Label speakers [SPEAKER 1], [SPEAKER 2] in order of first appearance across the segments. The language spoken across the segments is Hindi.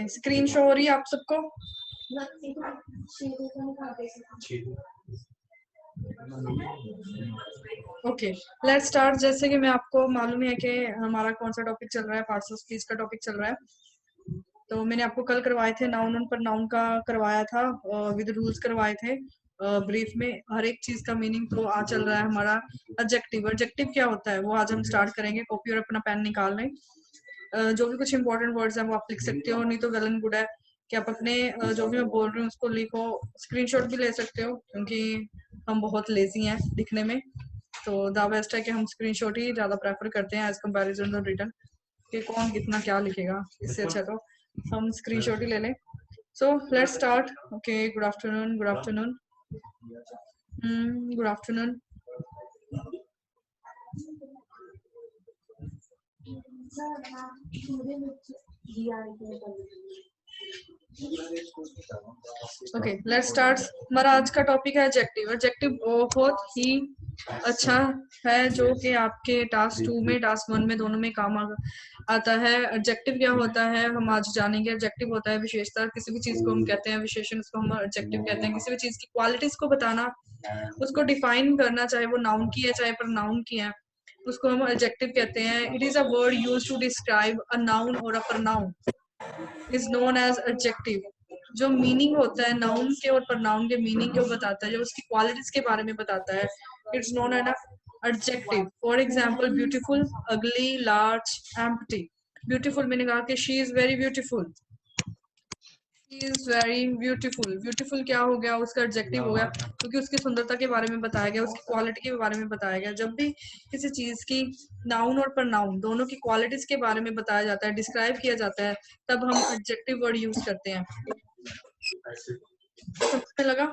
[SPEAKER 1] स्क्रीन शो हो रही है आप सबको? Okay, let's start. जैसे कि मैं आपको मालूम है कि हमारा कौन सा टॉपिक चल रहा है, पार्ट्स ऑफ स्पीच का टॉपिक चल रहा है। तो मैंने आपको कल करवाए थे नाउन पर नाउन का करवाया था, विद रूल्स करवाए थे ब्रीफ में। हर एक चीज का मीनिंग तो आज चल रहा है हमारा एडजेक्टिव। एडजेक्टिव क्या होता है वो आज हम स्टार्ट करेंगे। कॉपी और अपना पेन निकाल लें। जो भी कुछ इंपॉर्टेंट वर्ड्स हैं वो आप लिख सकते हो, नहीं तो वेल एंड गुड है कि आप अपने जो भी मैं बोल रही हूँ उसको लिखो। स्क्रीनशॉट भी ले सकते हो क्योंकि हम बहुत लेजी हैं लिखने में, तो द बेस्ट है कि हम स्क्रीनशॉट ही ज़्यादा प्रेफर करते हैं एज कम्पेरिजन टू रिटन, कि कौन कितना क्या लिखेगा। इससे अच्छा तो हम स्क्रीनशॉट ही ले लें। So let's start. Okay, good afternoon, good afternoon, good afternoon. Okay, let's start. हमारा आज का टॉपिक है एडजेक्टिव। एडजेक्टिव बहुत ही अच्छा है जो कि आपके टास्क 2 में टास्क 1 में दोनों में काम आता है। एडजेक्टिव क्या होता है हम आज जानेंगे। एडजेक्टिव होता है विशेषता। किसी भी चीज को हम कहते हैं विशेषण, उसको हम एडजेक्टिव कहते हैं। किसी भी चीज की क्वालिटीज को बताना, उसको डिफाइन करना, चाहे वो नाउन की है चाहे प्रोनाउन की है, उसको हम एडजेक्टिव कहते हैं। It is a word used to describe a noun और a pronoun is known as adjective. जो मीनिंग होता है नाउन के और प्रोनाउन के मीनिंग को बताता है, जो उसकी क्वालिटीज के बारे में बताता है, it's known as adjective. For example beautiful, ugly, large, empty. Beautiful मैंने कहा कि she is very beautiful, is very beautiful. Beautiful क्या हो गया, उसका एडजेक्टिव हो गया क्योंकि उसकी सुंदरता के बारे में बताया गया, उसकी क्वालिटी के बारे में बताया गया। जब भी किसी चीज की नाउन और प्रोनाउन दोनों की क्वालिटीज के बारे में बताया जाता है, डिस्क्राइब किया जाता है, तब हम एडजेक्टिव वर्ड यूज करते हैं। समझने लगा?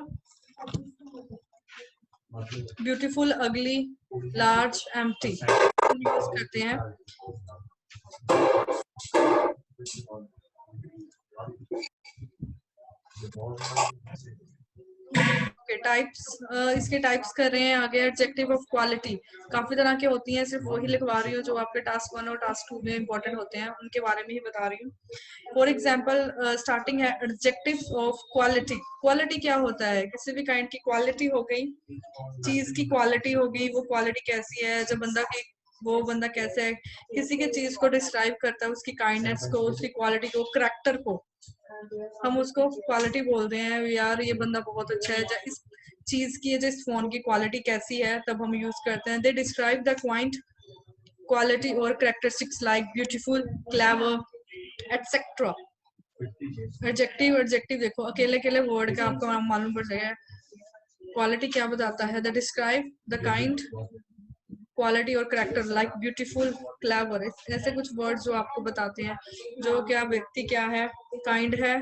[SPEAKER 1] ब्यूटीफुल, अगली, लार्ज, एम्प्टी हम यूज करते हैं। Okay, types. इसके टाइप्स कर रहे हैं आगे। एडजेक्टिव ऑफ क्वालिटी काफी तरह के होती हैं, सिर्फ वही लिखवा रही हूँ जो आपके टास्क 1 और टास्क 2 में इंपॉर्टेंट होते हैं, उनके बारे में ही बता रही हूँ। फॉर एग्जाम्पल स्टार्टिंग है एडजेक्टिव ऑफ क्वालिटी। क्वालिटी क्या होता है, किसी भी काइंड की क्वालिटी हो गई, चीज की क्वालिटी हो गई। वो क्वालिटी कैसी है, जब बंदा की वो बंदा कैसे है, किसी की चीज को डिस्क्राइब करता है, उसकी काइंडनेस को, उसकी क्वालिटी को, करेक्टर को, हम उसको क्वालिटी बोलते हैं। यार ये बंदा बहुत अच्छा है, इस चीज की, जिस फोन की क्वालिटी कैसी है, तब हम यूज करते हैं। They describe the quaint quality और characteristics like beautiful, clever, etcetera. Adjective, adjective देखो अकेले अकेले वर्ड का आपको मालूम पड़ जाएगा। क्वालिटी क्या बताता है, the describe the kind quality और करेक्टर लाइक ब्यूटीफुल, क्लेवर। ऐसे कुछ वर्ड्स जो आपको बताते हैं जो क्या व्यक्ति क्या है, काइंड है,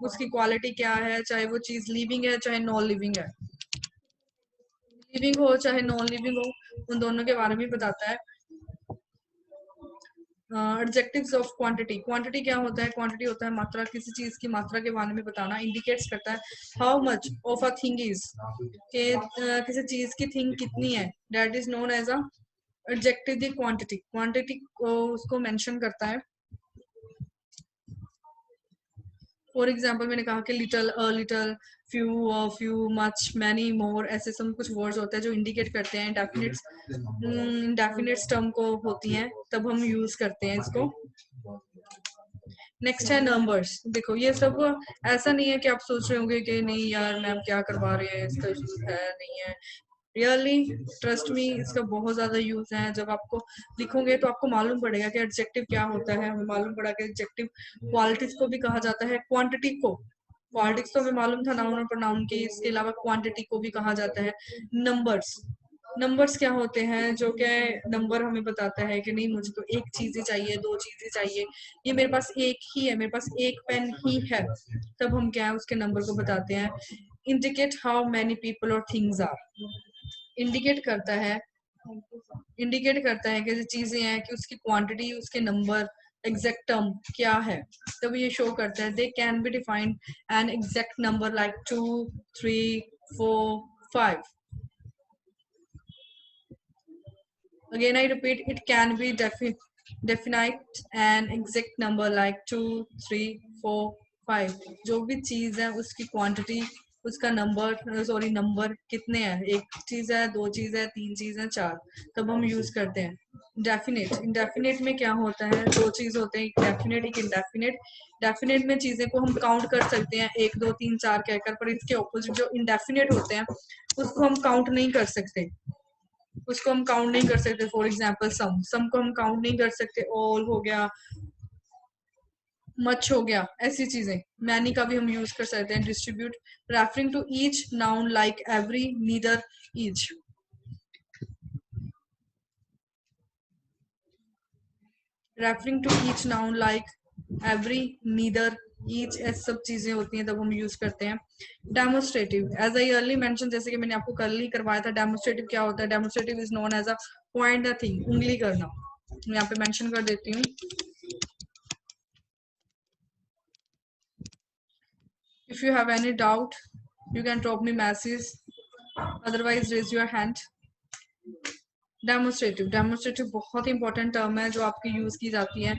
[SPEAKER 1] उसकी क्वालिटी क्या है, चाहे वो चीज लिविंग है चाहे नॉन लिविंग है, लिविंग हो चाहे नॉन लिविंग हो, उन दोनों के बारे में बताता है। Adjectives of quantity. क्वांटिटी क्या होता है, क्वांटिटी होता है मात्रा, किसी चीज की मात्रा के बारे में बताना, इंडिकेट्स करता है how much of a thing is, के किसी चीज की थिंग कितनी है, that is known as a adjective. The quantity, quantity को उसको मेंशन करता है। फॉर एग्जाम्पल मैंने कहा कि little, a little, few, few, much, many, more, ऐसे सब कुछ वर्ड्स होते हैं जो इंडिकेट करते हैं डेफिनेट्स, डेफिनेट्स टर्म को होती हैं, तब हम यूज करते हैं इसको। नेक्स्ट है नंबर्स। देखो ये सब ऐसा नहीं है कि आप सोच रहे होंगे कि नहीं यार मैम क्या करवा रहे हैं, इसका यूज है नहीं है। रियली ट्रस्ट मी, इसका बहुत ज्यादा यूज है। जब आपको लिखोगे तो आपको मालूम पड़ेगा कि एडजेक्टिव क्या होता है। हमें मालूम पड़ा कि एडजेक्टिव क्वालिटीज को भी कहा जाता है, क्वांटिटी को। क्वालिटीज तो हमें मालूम था नाउन और प्रोनाउन की, इसके अलावा क्वांटिटी को भी कहा जाता है। नंबर्स, नंबर्स क्या होते हैं, जो क्या नंबर हमें बताता है कि नहीं मुझे तो एक चीज ही चाहिए, दो चीज ही चाहिए, ये मेरे पास एक ही है, मेरे पास एक पेन ही है, तब हम क्या है उसके नंबर को बताते हैं। इंडिकेट हाउ मैनी पीपल और थिंग्स आर। इंडिकेट करता है, इंडिकेट करता है कि जो चीजें हैं कि उसकी क्वांटिटी, उसके नंबर, एग्जैक्ट टर्म क्या है, तब ये शो करता है। They can be defined an exact number like 2, 3, 4, 5। Again, I repeat, it can be definite and exact number like 2, 3, 4, 5. जो भी चीज है उसकी क्वांटिटी, उसका नंबर, सॉरी नंबर कितने हैं, एक चीज है, दो चीज है, तीन चीज है, चार, तब हम यूज करते हैं डेफिनेट। इंडेफिनेट में क्या होता है, दो चीज होते हैं, एक डेफिनेट एक इंडेफिनेट। डेफिनेट में चीजें को हम काउंट कर सकते हैं एक दो तीन चार कहकर, पर इसके ऑपोजिट जो इंडेफिनेट होते हैं उसको हम काउंट नहीं कर सकते, उसको हम काउंट नहीं कर सकते। फॉर एग्जाम्पल सम को हम काउंट नहीं कर सकते, ऑल हो गया, मच हो गया, ऐसी चीजें। मैनी का भी हम यूज कर सकते हैं। Distribute, referring to each noun like every, neither, each. Referring to each noun like every, neither, each, ऐसी सब चीजें होती हैं तब हम यूज करते हैं। Demonstrative, as I early mention, जैसे कि मैंने आपको कल ही करवाया था, डेमोस्ट्रेटिव क्या होता है। Demonstrative is known as a point the thing, उंगली करना। मैं यहाँ पे मेंशन कर देती हूँ। If you have any doubt, you can drop me message. Otherwise, raise your hand. Demonstrative बहुत ही इंपॉर्टेंट टर्म है जो आपकी यूज की जाती है।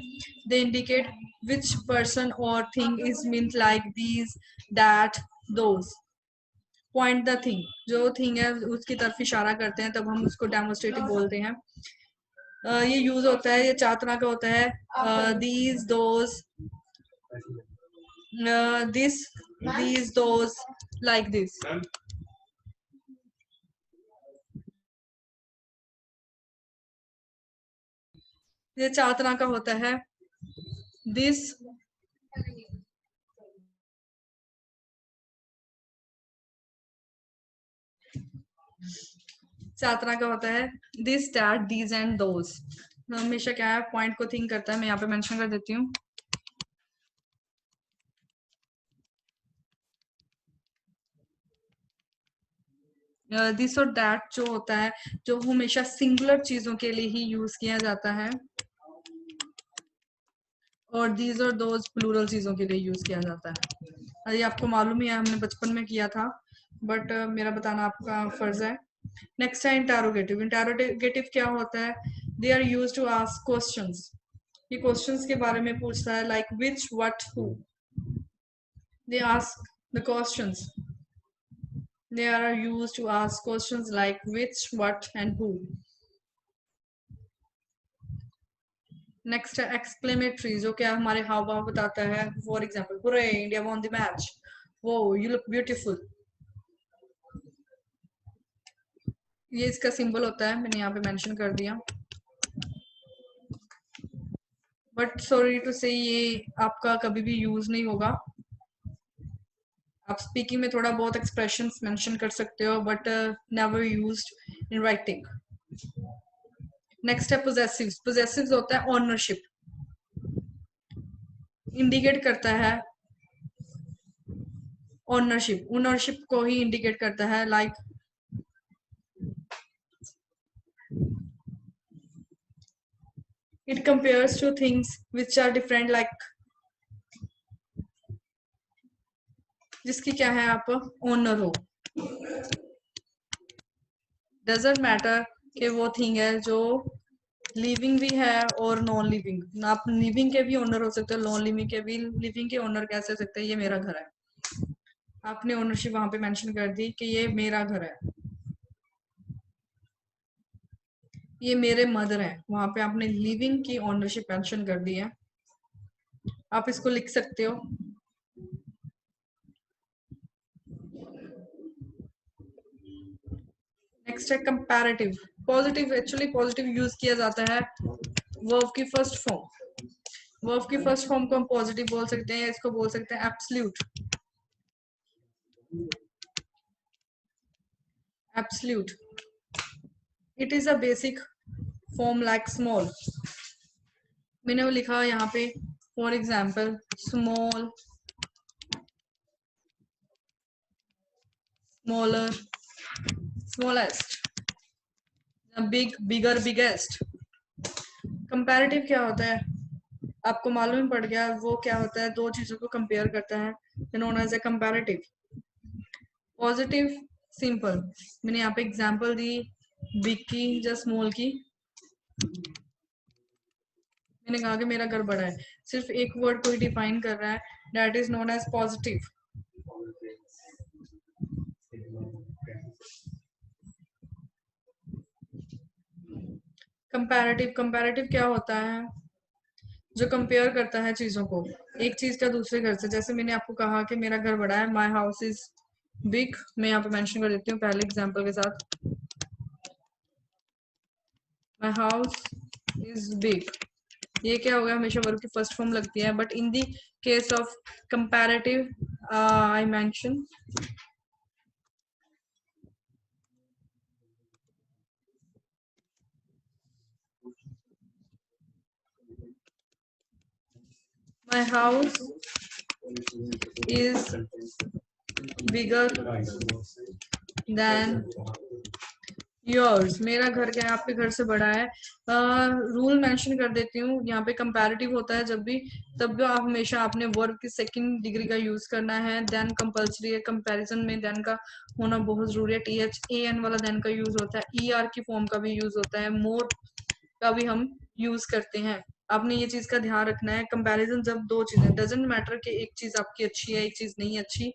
[SPEAKER 1] दे इंडिकेट विच पर्सन और thing is means like these, that, those. Point the thing, जो थिंग है उसकी तरफ इशारा करते हैं तब हम उसको डेमोस्ट्रेटिव बोलते हैं। ये यूज होता है, ये चार तरह का होता है। These, those, this, these, those, like this. ये चार तरह का होता है। दिस, चार तरह का होता है। This, that, these and those. हमेशा क्या है, पॉइंट को थिंक करता है। मैं यहाँ पे मेंशन कर देती हूँ। दिस और दैट जो होता है, जो हमेशा सिंगुलर चीजों के लिए ही यूज किया जाता है, और दीज और दोज प्लूरल चीजों के लिए यूज किया जाता है। ये आपको मालूम ही है, हमने बचपन में किया था, बट मेरा बताना आपका फर्ज है। नेक्स्ट है इंटरोगेटिव। इंटरोगेटिव क्या होता है, they are use to ask questions. ये क्वेश्चंस के बारे में पूछता है, like which, what, who. They ask the questions. They are used to ask questions like which, what, and who. Next है एक्सक्लेमेटरी, जो क्या हमारे हाव भाव बताता है। For example, hurray, India won the match, वो, यू लुक ब्यूटीफुल। ये इसका सिंबल होता है, मैंने यहाँ पे मेंशन कर दिया। बट सॉरी टू से ये आपका कभी भी यूज नहीं होगा। आप स्पीकिंग में थोड़ा बहुत एक्सप्रेशंस मेंशन कर सकते हो, but never used in writing. Next है पोजेसिव्स। पोजेसिव्स होता है ऑनरशिप, इंडिकेट करता है ओनरशिप, ओनरशिप को ही इंडिकेट करता है। Like it compares two things which are different, like जिसकी क्या है, आप ओनर हो। डजंट मैटर कि वो थिंग है जो लिविंग भी है और नॉन लिविंग। आप लिविंग के भी ओनर हो सकते हो, नॉन लिविंग के भी। लिविंग के ओनर कैसे हो सकते हैं, ये मेरा घर है, आपने ओनरशिप वहां पे मेंशन कर दी कि ये मेरा घर है, ये मेरे मदर है, वहां पे आपने लिविंग की ओनरशिप मेंशन कर दी है। आप इसको लिख सकते हो। नेक्स्ट है comparative. Positive, actually positive use किया जाता है वर्ब की फर्स्ट फॉर्म। वर्ब की फर्स्ट फॉर्म को हम पॉजिटिव बोल सकते हैं, इसको बोल सकते हैं absolute. Absolute, it is a basic form like small. मैंने वो लिखा यहाँ पे, for example small, smaller, smallest, big, bigger, biggest. Comparative क्या होता है, आपको मालूम पड़ गया, वो क्या होता है, दो चीजों को कंपेयर करता है, known as a comparative. Positive, simple, मैंने यहाँ पे एग्जांपल दी बिग की या स्मॉल की, मैंने कहा कि मेरा घर बड़ा है, सिर्फ एक वर्ड को ही डिफाइन कर रहा है, that is known as positive. Comparative, comparative क्या होता है? जो कंपेयर करता है चीजों को, एक चीज का दूसरे घर से। जैसे मैंने आपको कहा कि मेरा घर बड़ा है, माई हाउस इज बिग, मैं यहाँ पे मेंशन कर देती हूँ पहले एग्जांपल के साथ, माई हाउस इज बिग। ये क्या होगा, हमेशा वर्ब की फर्स्ट फॉर्म लगती है, but in the case of comparative I mention my house is bigger than yours। मेरा घर क्या है, आपके घर से बड़ा है। रूल मेंशन कर देती हूँ, यहाँ पे कंपैरेटिव होता है जब भी, तब भी आप हमेशा आपने वर्ब की सेकंड डिग्री का यूज करना है। देन कंपल्सरी है, कंपैरिजन में देन का होना बहुत जरूरी है। THAN वाला देन का यूज होता है, ER की फॉर्म का भी यूज होता है, मोर का भी हम यूज करते हैं। आपने ये चीज का ध्यान रखना है। कंपैरिजन जब दो चीजें, डजंट मैटर कि एक चीज आपकी अच्छी है एक चीज नहीं अच्छी,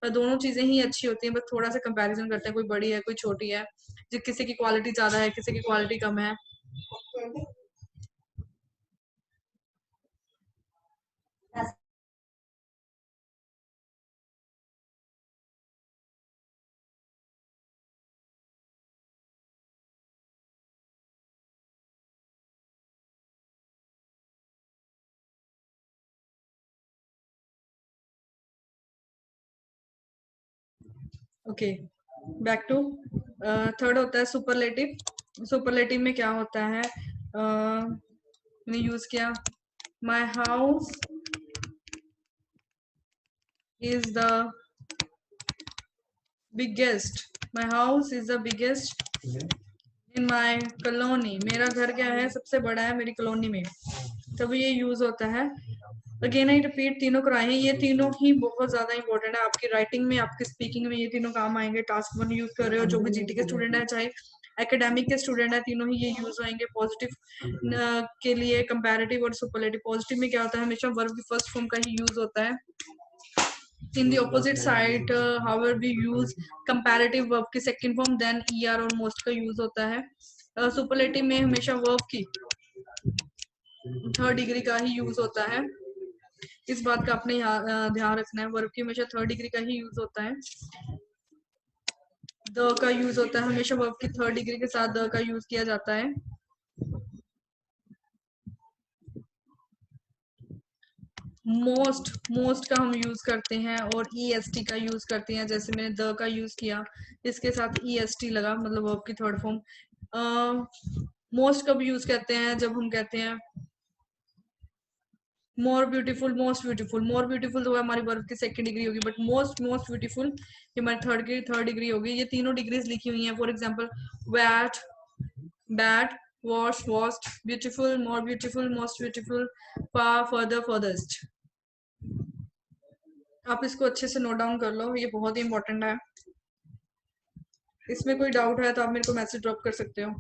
[SPEAKER 1] पर दोनों चीजें ही अच्छी होती हैं, बस थोड़ा सा कंपैरिजन करते हैं, कोई बड़ी है कोई छोटी है, जो किसी की क्वालिटी ज्यादा है किसी की क्वालिटी कम है। ओके, बैक टू थर्ड होता है सुपरलेटिव। सुपरलेटिव में क्या होता है, मैंने यूज किया my house is the biggest, my house is the biggest in my colony. मेरा घर क्या है, सबसे बड़ा है मेरी कॉलोनी में, तभी ये यूज होता है। अगेन आई रिपीट, तीनों कराए हैं, ये तीनों ही बहुत ज्यादा इंपॉर्टेंट है आपकी राइटिंग में, आपकी स्पीकिंग में, ये तीनों काम आएंगे। टास्क 1 यूज कर रहे हो, जो भी GT के स्टूडेंट है चाहे एकेडमिक के स्टूडेंट है, तीनों ही ये यूज होंगे। पॉजिटिव के लिए कंपैरेटिव और सुपरलेटिव। पॉजिटिव में क्या होता है, हमेशा वर्ब की फर्स्ट फॉर्म का ही यूज होता है। In the opposite side, however we use comparative verb की second form, then ER और most का use होता है। superlative में हमेशा verb की थर्ड डिग्री का ही यूज होता है। इस बात का आपने ध्यान रखना है, वर्ब की हमेशा थर्ड डिग्री का ही यूज होता है। द का यूज होता है, हमेशा वर्ब की थर्ड डिग्री के साथ द का यूज किया जाता है। मोस्ट का हम यूज करते हैं और EST का यूज करते हैं। जैसे मैंने द का यूज किया, इसके साथ EST लगा, मतलब वर्ब की थर्ड फॉर्म। मोस्ट कब यूज करते हैं, जब हम कहते हैं मोर beautiful, most beautiful. More beautiful तो हमारी वर्ब की सेकंड डिग्री होगी, बट मोस्ट ब्यूटीफुल ये हमारी थर्ड डिग्री होगी। ये तीनों डिग्रीज लिखी हुई हैं। For example bad, bad, worse, worst, beautiful, more beautiful, most beautiful, far, further, furthest. आप इसको अच्छे से नोट डाउन कर लो, ये बहुत ही इंपॉर्टेंट है। इसमें कोई डाउट है तो आप मेरे को मैसेज ड्रॉप कर सकते हो।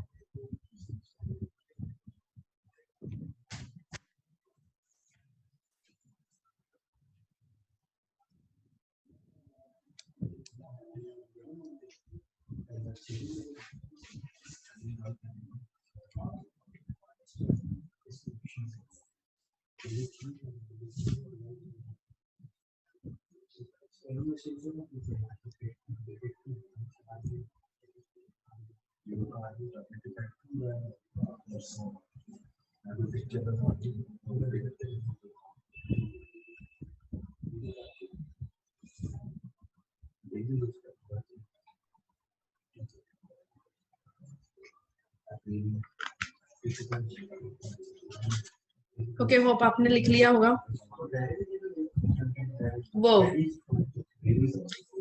[SPEAKER 1] ओके, होप आपने लिख लिया होगा।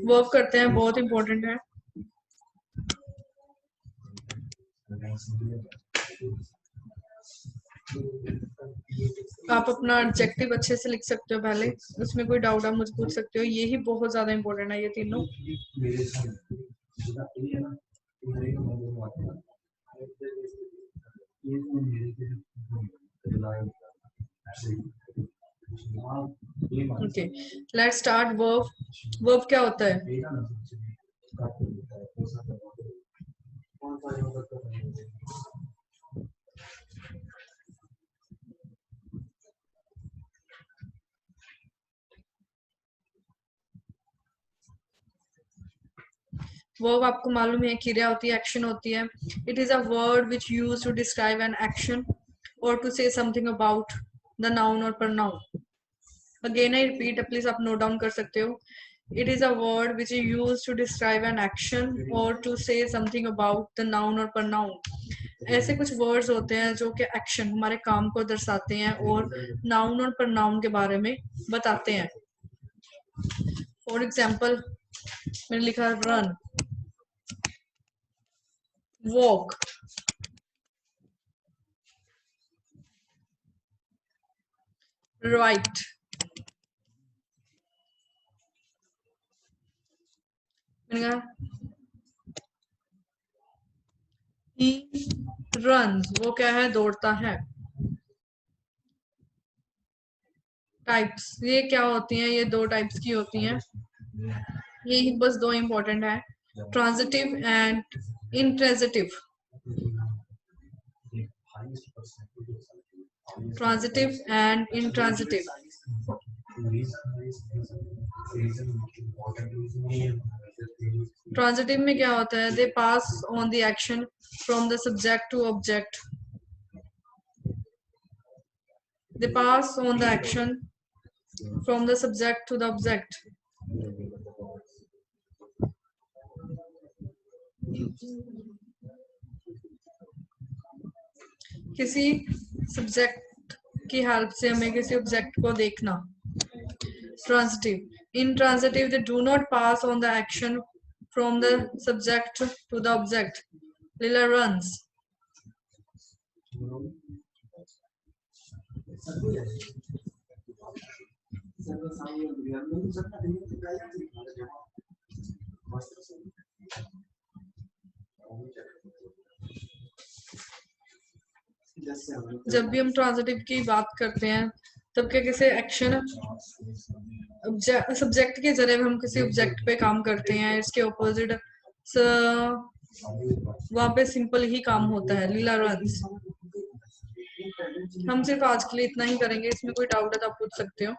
[SPEAKER 1] वर्ब करते हैं, बहुत इंपॉर्टेंट है। आप अपना एडजेक्टिव अच्छे से लिख सकते हो पहले, उसमें कोई डाउट आप मुझे पूछ सकते हो। ये ही बहुत ज्यादा इंपॉर्टेंट है, ये तीनों। Okay, let's start verb. Verb क्या होता है? वर्ब आपको मालूम है क्रिया होती है, एक्शन होती है। It is a word which use to describe an action और to say something about the noun और pronoun. Again I repeat, please आप नोट डाउन कर सकते हो। It is a word which is use to describe an action और to say something about the noun और प्रनाउन। ऐसे कुछ वर्ड्स होते हैं जो कि एक्शन, हमारे काम को दर्शाते हैं और नाउन और प्रनाउन के बारे में बताते हैं। फॉर एग्जाम्पल मैंने लिखा रन, वॉक, राइट, मैंने कहा ही रन्स, वो क्या है? दौड़ता है। टाइप्स ये क्या होती हैं? ये दो टाइप्स की होती हैं, ये बस दो इंपॉर्टेंट है, transitive and intransitive. Transitive and intransitive. Transitive में क्या होता है? They pass on the action from the subject to object. They pass on the action from the subject to the object. किसी सब्जेक्ट की हेल्प से हमें किसी ऑब्जेक्ट को देखना। Transitive. Intransitive, they do not pass on the action from the subject to the object. Leela runs. जब भी हम ट्रांजिटिव की बात करते हैं तब क्या किसी एक्शन सब्जेक्ट के जरिए हम किसी ऑब्जेक्ट पे काम करते हैं, इसके ऑपोजिट वहां पे सिंपल ही काम होता है। लीला रन्स। हम सिर्फ आज के लिए इतना ही करेंगे, इसमें कोई डाउट है तो आप पूछ सकते हो।